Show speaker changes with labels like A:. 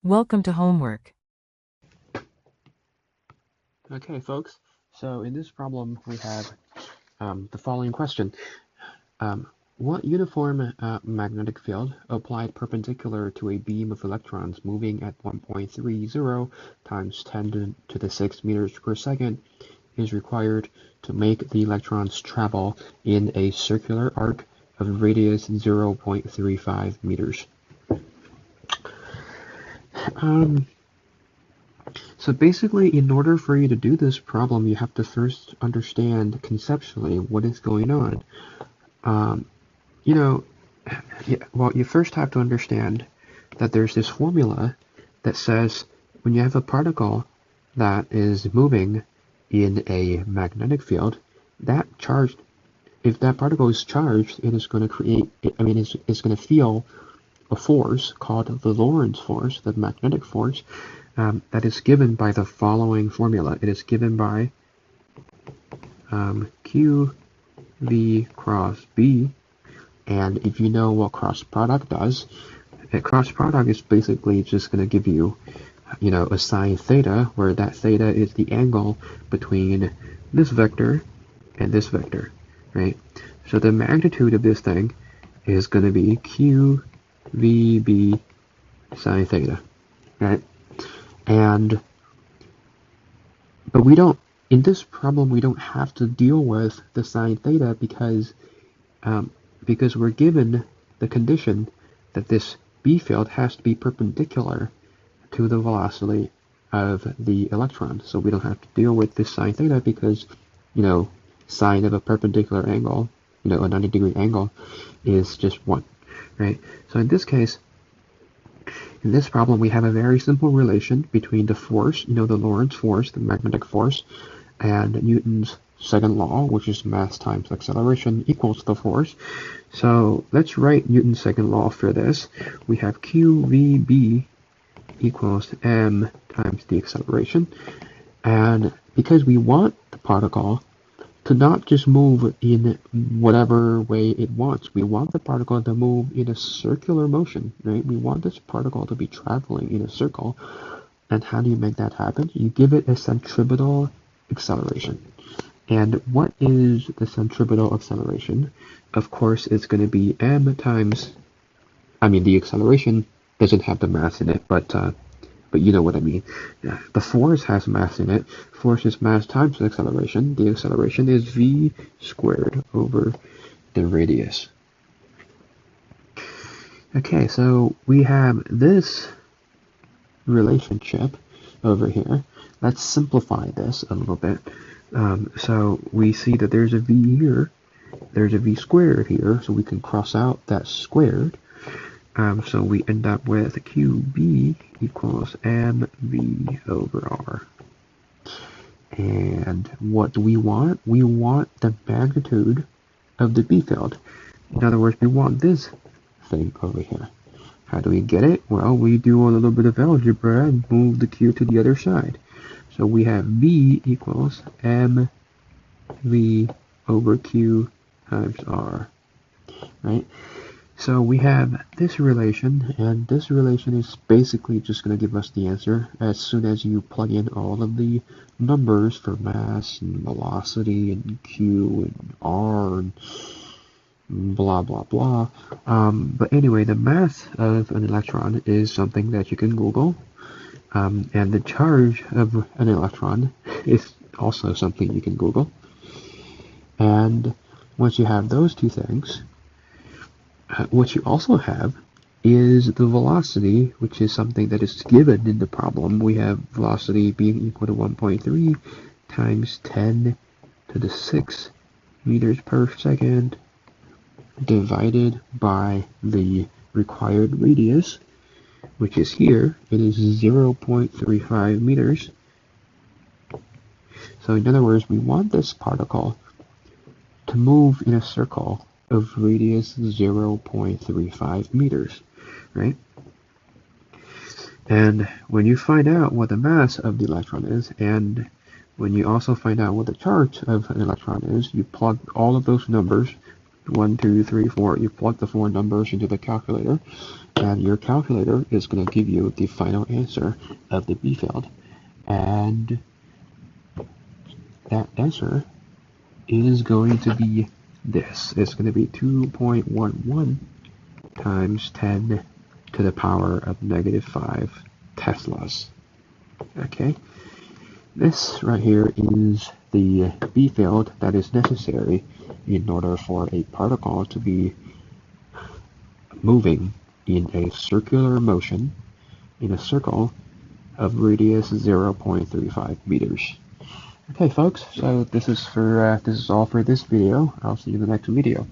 A: Welcome to homework.
B: Okay, folks, so in this problem we have the following question. What uniform magnetic field applied perpendicular to a beam of electrons moving at 1.30 times 10 to the 6 meters per second is required to make the electrons travel in a circular arc of radius 0.35 meters? So basically, in order for you to do this problem, you have to first understand conceptually what is going on. You know, well, you first have to understand that there's this formula that says when you have a particle that is moving in a magnetic field, that charge, if that particle is charged, it is going to create, it's going to feel a force called the Lorentz force, the magnetic force, that is given by the following formula. It is given by Q V cross B, and if you know what cross product does, a cross product is basically just going to give you, a sine theta, where that theta is the angle between this vector and this vector, right? So the magnitude of this thing is going to be QVB sine theta, right? But we don't, in this problem, we don't have to deal with the sine theta because we're given the condition that this B field has to be perpendicular to the velocity of the electron. So we don't have to deal with this sine theta because, sine of a perpendicular angle, a 90-degree angle is just 1, right? So in this case, in this problem, we have a very simple relation between the force, the Lorentz force, the magnetic force, and Newton's second law, which is mass times acceleration equals the force. So let's write Newton's second law for this. We have QVB equals m times the acceleration. And because we want the particle to not just move in whatever way it wants. We want the particle to move in a circular motion, right? We want this particle to be traveling in a circle. And how do you make that happen? You give it a centripetal acceleration. And what is the centripetal acceleration? Of course, it's going to be m times, the acceleration doesn't have the mass in it, but you know what I mean. Yeah, the force has mass in it. Force is mass times the acceleration. The acceleration is v squared over the radius. Okay, so we have this relationship over here. Let's simplify this a little bit. So we see that there's a v here. There's a v squared here, so we can cross out that squared. So we end up with QB equals mv over r. And what do we want? We want the magnitude of the B field. In other words, we want this thing over here. How do we get it? Well, we do a little bit of algebra and move the Q to the other side. So we have V equals mv over Q times r, right? So we have this relation, and this relation is basically just going to give us the answer as soon as you plug in all of the numbers for mass and velocity and Q and R and blah blah blah. But anyway, the mass of an electron is something that you can Google, and the charge of an electron is also something you can Google. And once you have those two things, what you also have is the velocity, which is something that is given in the problem. We have velocity being equal to 1.3 times 10 to the 6 meters per second divided by the required radius, which is here. It is 0.35 meters. So in other words, we want this particle to move in a circle of radius 0.35 meters, right? And when you find out what the mass of the electron is, and when you also find out what the charge of an electron is, you plug all of those numbers 1, 2, 3, 4. You plug the 4 numbers into the calculator, and your calculator is going to give you the final answer of the B field. And that answer is going to be this. It's going to be 2.11 times 10 to the power of -5 Teslas. Okay, this right here is the B field that is necessary in order for a particle to be moving in a circular motion in a circle of radius 0.35 meters. Okay, folks, so this is all for this video. I'll see you in the next video.